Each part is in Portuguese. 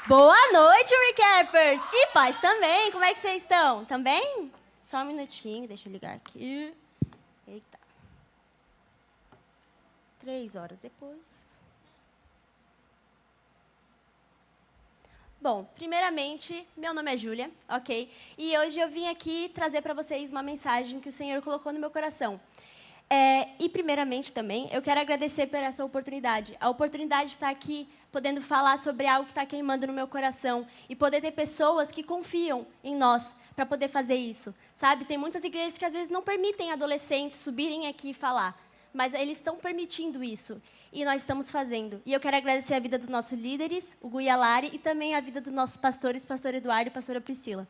Boa noite, Recappers! E pais também, como é que vocês estão? Também? Só um minutinho, deixa eu ligar aqui. Eita. 3 horas depois. Bom, primeiramente, meu nome é Júlia, ok? E hoje eu vim aqui trazer para vocês uma mensagem que o Senhor colocou no meu coração. E, primeiramente, também, eu quero agradecer por essa oportunidade. A oportunidade de estar aqui, podendo falar sobre algo que está queimando no meu coração e poder ter pessoas que confiam em nós para poder fazer isso, sabe? Tem muitas igrejas que, às vezes, não permitem adolescentes subirem aqui e falar, mas eles estão permitindo isso, e nós estamos fazendo. E eu quero agradecer a vida dos nossos líderes, o Gui e a Lari, e também a vida dos nossos pastores, pastor Eduardo e pastora Priscila.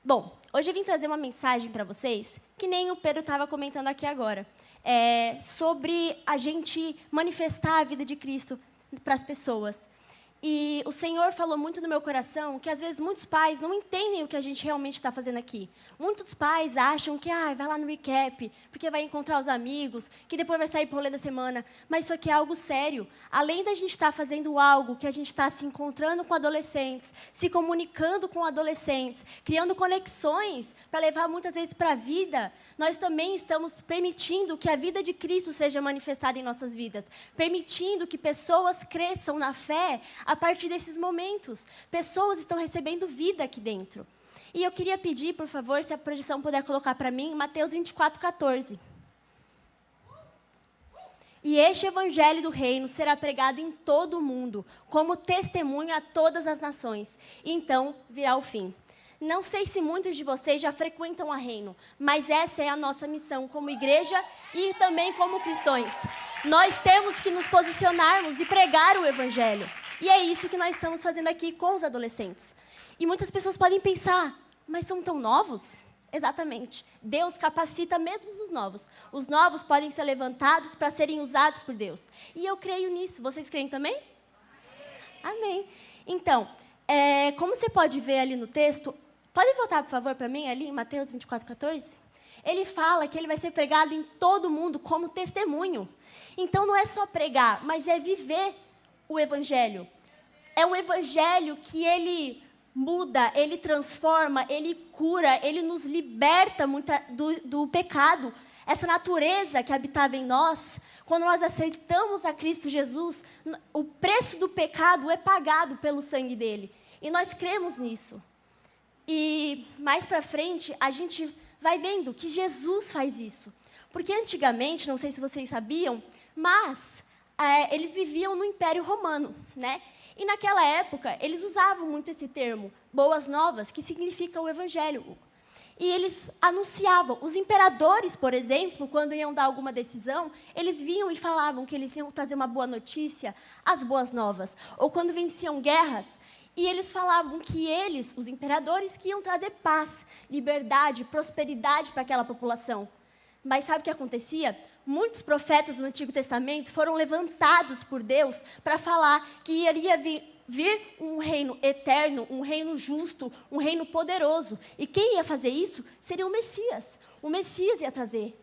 Bom, hoje eu vim trazer uma mensagem para vocês, que nem o Pedro estava comentando aqui agora, sobre a gente manifestar a vida de Cristo para as pessoas. E o Senhor falou muito no meu coração que, às vezes, muitos pais não entendem o que a gente realmente está fazendo aqui. Muitos pais acham que vai lá no recap, porque vai encontrar os amigos, que depois vai sair para o rolê da semana. Mas isso aqui é algo sério. Além da gente estar fazendo algo, que a gente está se encontrando com adolescentes, se comunicando com adolescentes, criando conexões para levar muitas vezes para a vida, nós também estamos permitindo que a vida de Cristo seja manifestada em nossas vidas. Permitindo que pessoas cresçam na fé a partir desses momentos. Pessoas estão recebendo vida aqui dentro. E eu queria pedir, por favor, se a projeção puder colocar para mim, Mateus 24:14. E este evangelho do reino será pregado em todo o mundo, como testemunho a todas as nações. E então virá o fim. Não sei se muitos de vocês já frequentam a Reino, mas essa é a nossa missão como igreja e também como cristãos. Nós temos que nos posicionarmos e pregar o evangelho. E é isso que nós estamos fazendo aqui com os adolescentes. E muitas pessoas podem pensar, mas são tão novos? Exatamente. Deus capacita mesmo os novos. Os novos podem ser levantados para serem usados por Deus. E eu creio nisso. Vocês creem também? Amém. Então, como você pode ver ali no texto, pode voltar, por favor, para mim, ali em Mateus 24:14? Ele fala que ele vai ser pregado em todo mundo como testemunho. Então, não é só pregar, mas é viver o evangelho. É um evangelho que ele muda, ele transforma, ele cura, ele nos liberta do pecado. Essa natureza que habitava em nós, quando nós aceitamos a Cristo Jesus, o preço do pecado é pagado pelo sangue dele. E nós cremos nisso. E mais para frente, a gente vai vendo que Jesus faz isso. Porque antigamente, não sei se vocês sabiam, mas eles viviam no Império Romano, né? E naquela época, eles usavam muito esse termo, boas novas, que significa o evangelho. E eles anunciavam. Os imperadores, por exemplo, quando iam dar alguma decisão, eles vinham e falavam que eles iam trazer uma boa notícia, as boas novas. Ou quando venciam guerras, e eles falavam que eles, os imperadores, que iam trazer paz, liberdade, prosperidade para aquela população. Mas sabe o que acontecia? Muitos profetas do Antigo Testamento foram levantados por Deus para falar que iria vir um reino eterno, um reino justo, um reino poderoso. E quem ia fazer isso seria o Messias. O Messias ia trazer.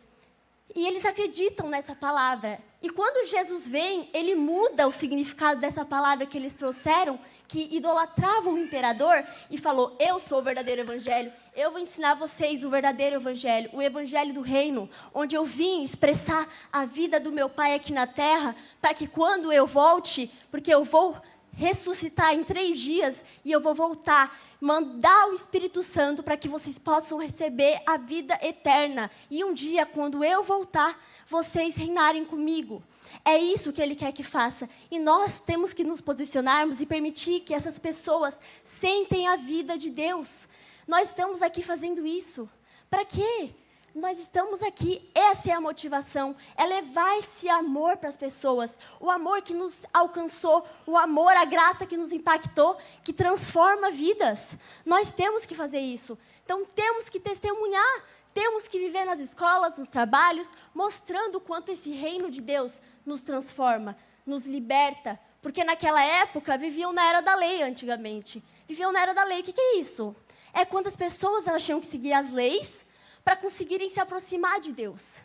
E eles acreditam nessa palavra. E quando Jesus vem, ele muda o significado dessa palavra que eles trouxeram, que idolatravam o imperador, e falou, eu sou o verdadeiro evangelho, eu vou ensinar vocês o verdadeiro evangelho, o evangelho do reino, onde eu vim expressar a vida do meu Pai aqui na terra, para que quando eu volte, porque eu vou ressuscitar em 3 dias, e eu vou voltar, mandar o Espírito Santo para que vocês possam receber a vida eterna. E um dia, quando eu voltar, vocês reinarem comigo. É isso que Ele quer que faça. E nós temos que nos posicionarmos e permitir que essas pessoas sentem a vida de Deus. Nós estamos aqui fazendo isso. Para quê? Nós estamos aqui, essa é a motivação, é levar esse amor para as pessoas, o amor que nos alcançou, o amor, a graça que nos impactou, que transforma vidas. Nós temos que fazer isso, então temos que testemunhar, temos que viver nas escolas, nos trabalhos, mostrando o quanto esse reino de Deus nos transforma, nos liberta, porque naquela época viviam na era da lei antigamente, viviam na era da lei. O que é isso? É quando as pessoas elas tinham que seguir as leis, para conseguirem se aproximar de Deus.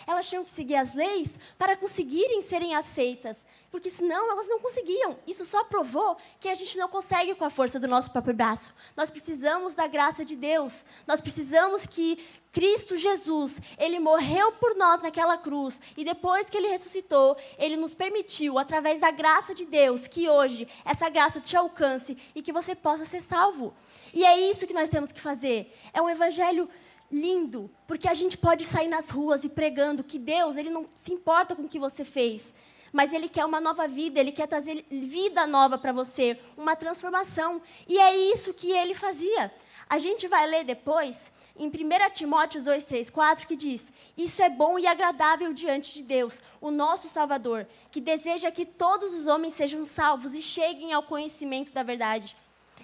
Elas tinham que seguir as leis para conseguirem serem aceitas, porque senão elas não conseguiam. Isso só provou que a gente não consegue com a força do nosso próprio braço. Nós precisamos da graça de Deus. Nós precisamos que Cristo Jesus, Ele morreu por nós naquela cruz, e depois que Ele ressuscitou, Ele nos permitiu, através da graça de Deus, que hoje essa graça te alcance e que você possa ser salvo. E é isso que nós temos que fazer. É um evangelho lindo, porque a gente pode sair nas ruas e pregando que Deus, Ele não se importa com o que você fez, mas Ele quer uma nova vida, Ele quer trazer vida nova para você, uma transformação. E é isso que Ele fazia. A gente vai ler depois, em 1 Timóteo 2, 3, 4, que diz: isso é bom e agradável diante de Deus, o nosso Salvador, que deseja que todos os homens sejam salvos e cheguem ao conhecimento da verdade.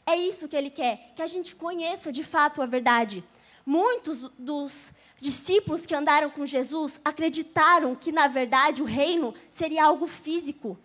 É isso que Ele quer, que a gente conheça de fato a verdade. Muitos dos discípulos que andaram com Jesus acreditaram que, na verdade, o reino seria algo físico.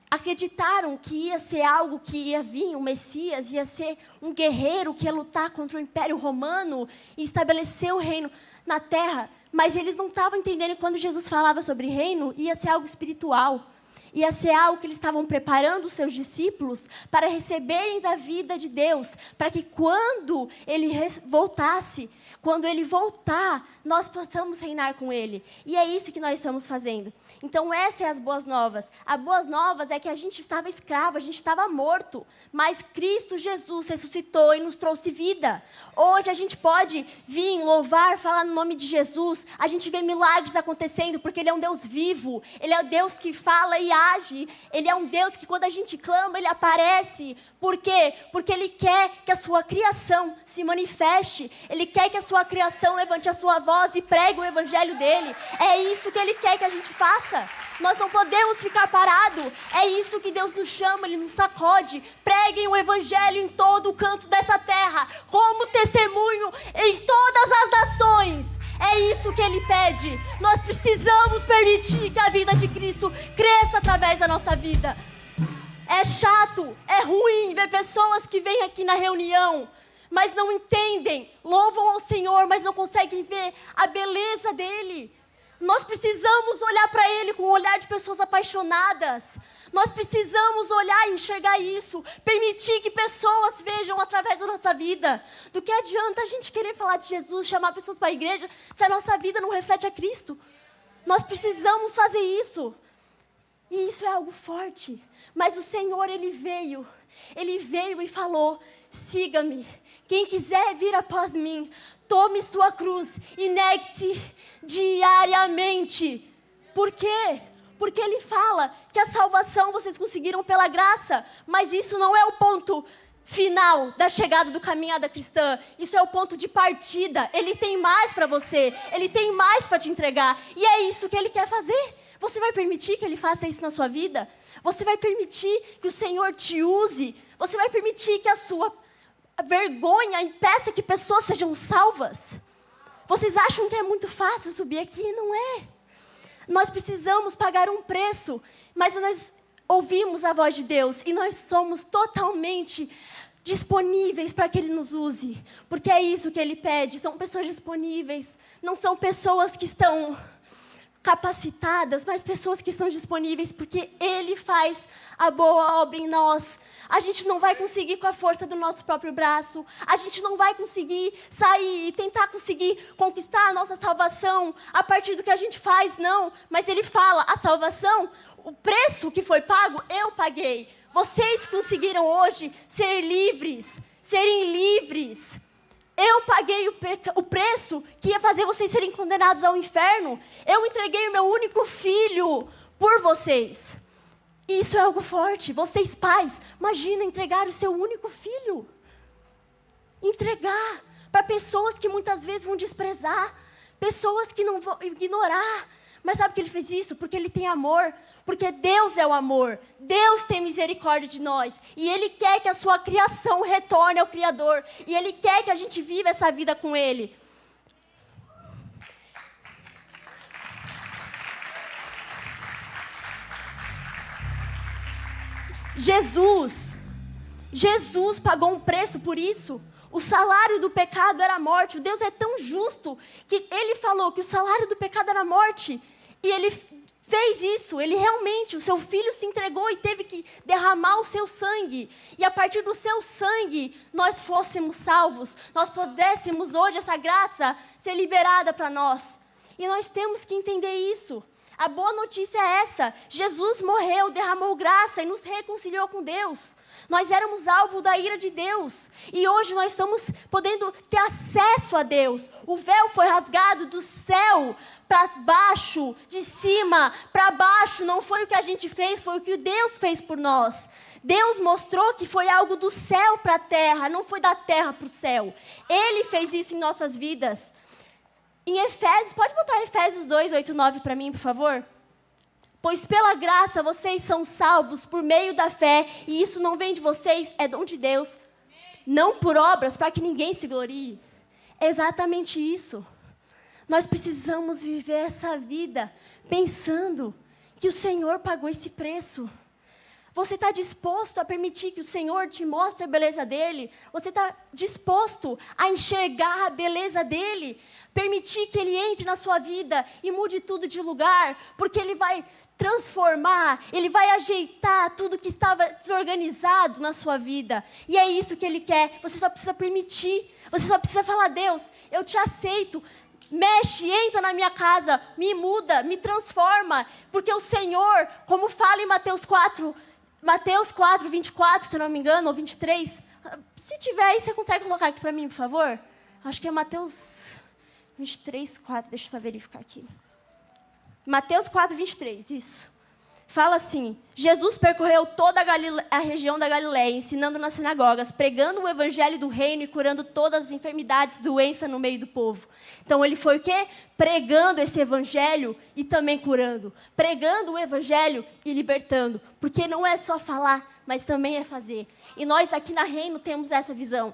Acreditaram que ia ser algo que ia vir, o Messias, ia ser um guerreiro que ia lutar contra o Império Romano e estabelecer o reino na terra. Mas eles não estavam entendendo que quando Jesus falava sobre reino, ia ser algo espiritual. Ia ser algo que eles estavam preparando os seus discípulos para receberem da vida de Deus, para que quando Ele voltasse, quando Ele voltar, nós possamos reinar com Ele. E é isso que nós estamos fazendo. Então, essas são as boas novas. As boas novas é que a gente estava escravo, a gente estava morto, mas Cristo Jesus ressuscitou e nos trouxe vida. Hoje a gente pode vir, louvar, falar no nome de Jesus. A gente vê milagres acontecendo, porque Ele é um Deus vivo. Ele é o Deus que fala e age. Ele é um Deus que, quando a gente clama, Ele aparece. Por quê? Porque Ele quer que a sua criação se manifeste. Ele quer que a sua criação levante a sua voz e pregue o evangelho dele. É isso que Ele quer que a gente faça. Nós não podemos ficar parados. É isso que Deus nos chama, Ele nos sacode. Preguem o evangelho em todo o canto dessa terra, como testemunho em todas as nações. É isso que Ele pede. Nós precisamos permitir que a vida de Cristo cresça através da nossa vida. É chato, é ruim ver pessoas que vêm aqui na reunião, mas não entendem, louvam ao Senhor, mas não conseguem ver a beleza dEle. Nós precisamos olhar para Ele com um olhar de pessoas apaixonadas. Nós precisamos olhar e enxergar isso. Permitir que pessoas vejam através da nossa vida. Do que adianta a gente querer falar de Jesus, chamar pessoas para a igreja, se a nossa vida não reflete a Cristo? Nós precisamos fazer isso. E isso é algo forte. Mas o Senhor, Ele veio e falou: siga-me. Quem quiser vir após mim, tome sua cruz e negue-se diariamente. Por quê? Porque Ele fala que a salvação vocês conseguiram pela graça, mas isso não é o ponto final da chegada do caminhada cristã. Isso é o ponto de partida. Ele tem mais para você, Ele tem mais para te entregar, e é isso que Ele quer fazer. Você vai permitir que Ele faça isso na sua vida? Você vai permitir que o Senhor te use? Você vai permitir que a sua vergonha impeça que pessoas sejam salvas? Vocês acham que é muito fácil subir aqui? Não é. Nós precisamos pagar um preço, mas nós ouvimos a voz de Deus e nós somos totalmente disponíveis para que Ele nos use, porque é isso que Ele pede. São pessoas disponíveis, não são pessoas que estão capacitadas, mas pessoas que estão disponíveis, porque Ele faz a boa obra em nós. A gente não vai conseguir com a força do nosso próprio braço, a gente não vai conseguir sair e tentar conseguir conquistar a nossa salvação a partir do que a gente faz, não. Mas Ele fala: a salvação, o preço que foi pago, eu paguei. Vocês conseguiram hoje ser livres, serem livres. Eu paguei o preço que ia fazer vocês serem condenados ao inferno. Eu entreguei o meu único filho por vocês. E isso é algo forte. Vocês, pais, imagina entregar o seu único filho. Entregar para pessoas que muitas vezes vão desprezar, pessoas que não vão ignorar. Mas sabe por que Ele fez isso? Porque Ele tem amor. Porque Deus é o amor. Deus tem misericórdia de nós. E Ele quer que a sua criação retorne ao Criador. E Ele quer que a gente viva essa vida com Ele. Jesus pagou um preço por isso. O salário do pecado era a morte. O Deus é tão justo que Ele falou que o salário do pecado era a morte. E Ele fez isso. Ele realmente, o seu filho se entregou e teve que derramar o seu sangue. E a partir do seu sangue, nós fôssemos salvos. Nós pudéssemos hoje, essa graça, ser liberada para nós. E nós temos que entender isso. A boa notícia é essa. Jesus morreu, derramou graça e nos reconciliou com Deus. Nós éramos alvo da ira de Deus. E hoje nós estamos podendo ter acesso a Deus. O véu foi rasgado do céu para baixo, de cima para baixo. Não foi o que a gente fez, foi o que Deus fez por nós. Deus mostrou que foi algo do céu para a terra, não foi da terra para o céu. Ele fez isso em nossas vidas. Em Efésios, pode botar Efésios 2, 8, 9 para mim, por favor? Pois pela graça vocês são salvos por meio da fé, e isso não vem de vocês, é dom de Deus. Não por obras, para que ninguém se glorie. É exatamente isso. Nós precisamos viver essa vida pensando que o Senhor pagou esse preço. Você está disposto a permitir que o Senhor te mostre a beleza dEle? Você está disposto a enxergar a beleza dEle? Permitir que Ele entre na sua vida e mude tudo de lugar? Porque Ele vai transformar, Ele vai ajeitar tudo que estava desorganizado na sua vida. E é isso que Ele quer. Você só precisa permitir. Você só precisa falar, Deus, eu te aceito. Mexe, entra na minha casa, me muda, me transforma. Porque o Senhor, como fala em Mateus 4, 24, se não me engano, ou 23. Se tiver aí, você consegue colocar aqui para mim, por favor? Acho que é Mateus 23, 4. Deixa eu só verificar aqui. Mateus 4, 23, isso. Fala assim: Jesus percorreu toda a região da Galileia, ensinando nas sinagogas, pregando o evangelho do reino e curando todas as enfermidades, doenças no meio do povo. Então ele foi o quê? Pregando esse evangelho e também curando. Pregando o evangelho e libertando. Porque não é só falar, mas também é fazer. E nós aqui na Reino temos essa visão.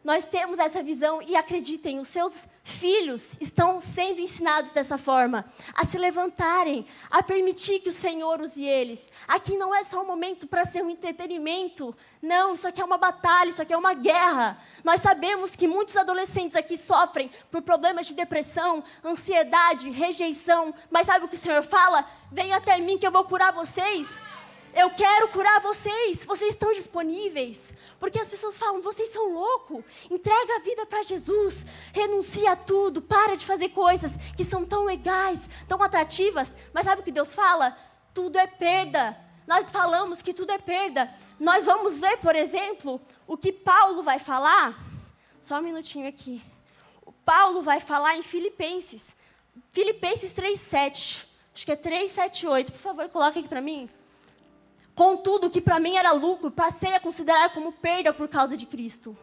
Nós temos essa visão e acreditem, os seus filhos estão sendo ensinados dessa forma, a se levantarem, a permitir que o Senhor use eles. Aqui não é só um momento para ser um entretenimento, não, isso aqui é uma batalha, isso aqui é uma guerra. Nós sabemos que muitos adolescentes aqui sofrem por problemas de depressão, ansiedade, rejeição, mas sabe o que o Senhor fala? Venha até mim que eu vou curar vocês. Eu quero curar vocês. Vocês estão disponíveis? Porque as pessoas falam, vocês são loucos. Entrega a vida para Jesus. Renuncia a tudo. Para de fazer coisas que são tão legais, tão atrativas. Mas sabe o que Deus fala? Tudo é perda. Nós falamos que tudo é perda. Nós vamos ler, por exemplo, o que Paulo vai falar. Só um minutinho aqui. O Paulo vai falar em Filipenses. Filipenses 3:7. Acho que é 3:7-8. Por favor, coloca aqui para mim. Contudo, o que para mim era lucro, passei a considerar como perda por causa de Cristo.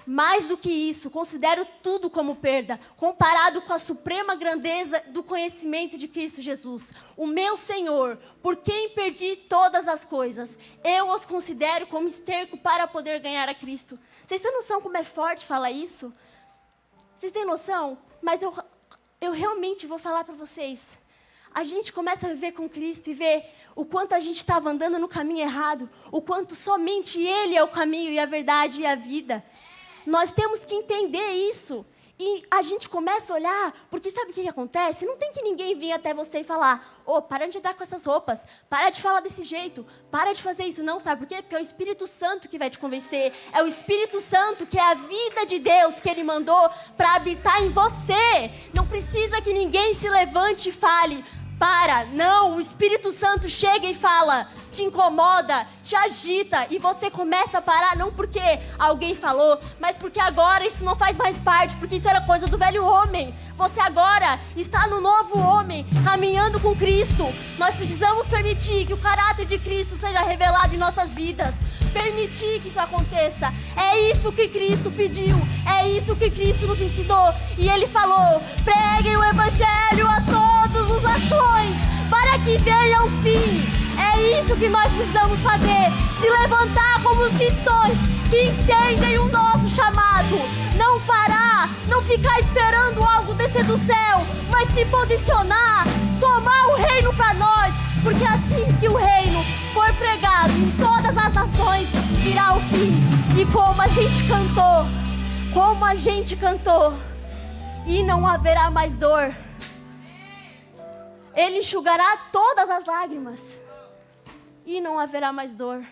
Mais do que isso, considero tudo como perda, comparado com a suprema grandeza do conhecimento de Cristo Jesus, o meu Senhor, por quem perdi todas as coisas. Eu os considero como esterco para poder ganhar a Cristo. Vocês têm noção como é forte falar isso? Vocês têm noção? Mas eu realmente vou falar para vocês. A gente começa a viver com Cristo e ver o quanto a gente estava andando no caminho errado, o quanto somente Ele é o caminho e a verdade e a vida. Nós temos que entender isso. E a gente começa a olhar, porque sabe o que acontece? Não tem que ninguém vir até você e falar, para de andar com essas roupas, para de falar desse jeito, para de fazer isso. Não, sabe por quê? Porque é o Espírito Santo que vai te convencer. É o Espírito Santo que é a vida de Deus que Ele mandou para habitar em você. Não precisa que ninguém se levante e fale, não, o Espírito Santo chega e fala, te incomoda, te agita, e você começa a parar, não porque alguém falou, mas porque agora isso não faz mais parte, porque isso era coisa do velho homem. Você agora está no novo homem, caminhando com Cristo. Nós precisamos permitir que o caráter de Cristo seja revelado em nossas vidas. Permitir que isso aconteça. É isso que Cristo pediu. É isso que Cristo nos ensinou. E Ele falou, preguem o Evangelho a todas as nações, para que venha o fim. É isso que nós precisamos fazer. Se levantar como os cristãos que entendem o nosso chamado. Não parar, não ficar esperando algo descer do céu, mas se posicionar, tomar o reino para nós. Porque assim que o reino for pregado em todas as nações, virá o fim. E E como a gente cantou, e não haverá mais dor. Ele enxugará todas as lágrimas, e não haverá mais dor.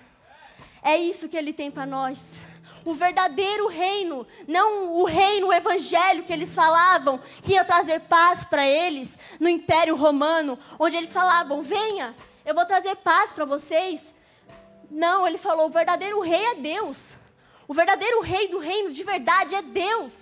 É isso que Ele tem para nós. O verdadeiro reino, não o reino, o evangelho que eles falavam, que ia trazer paz para eles, no Império Romano, onde eles falavam, venha, eu vou trazer paz para vocês. Não, Ele falou, o verdadeiro rei é Deus. O verdadeiro rei do reino de verdade é Deus.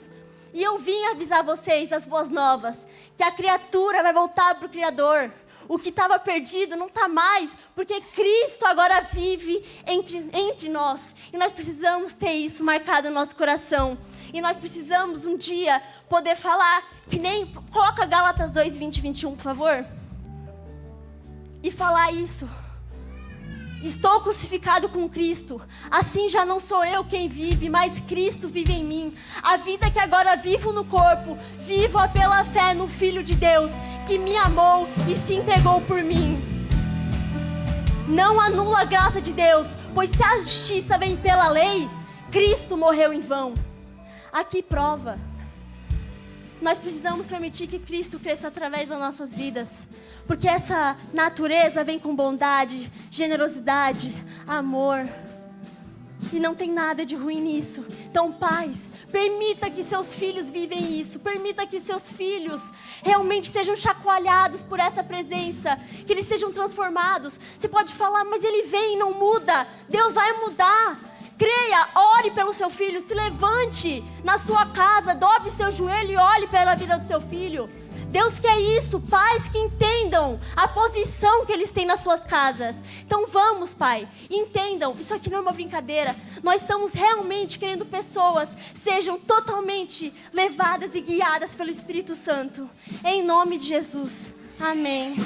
E eu vim avisar vocês as boas novas, que a criatura vai voltar para o Criador. O que estava perdido não está mais, porque Cristo agora vive entre nós. E nós precisamos ter isso marcado no nosso coração. E nós precisamos um dia poder falar, que nem... Coloca Gálatas 2, 20 e 21, por favor. E falar isso. Estou crucificado com Cristo. Assim já não sou eu quem vive, mas Cristo vive em mim. A vida que agora vivo no corpo, vivo-a pela fé no Filho de Deus, que me amou e se entregou por mim. Não anula a graça de Deus, pois se a justiça vem pela lei, Cristo morreu em vão. Aqui prova. Nós precisamos permitir que Cristo cresça através das nossas vidas, porque essa natureza vem com bondade, generosidade, amor, e não tem nada de ruim nisso. Então, pais, permita que seus filhos vivem isso, permita que seus filhos realmente sejam chacoalhados por essa presença, que eles sejam transformados. Você pode falar, mas ele vem e não muda. Deus vai mudar. Creia, ore pelo seu filho, se levante na sua casa, dobre o seu joelho e olhe pela vida do seu filho. Deus quer isso, pais que entendam a posição que eles têm nas suas casas. Então vamos, Pai, entendam, isso aqui não é uma brincadeira. Nós estamos realmente querendo pessoas sejam totalmente levadas e guiadas pelo Espírito Santo. Em nome de Jesus, amém.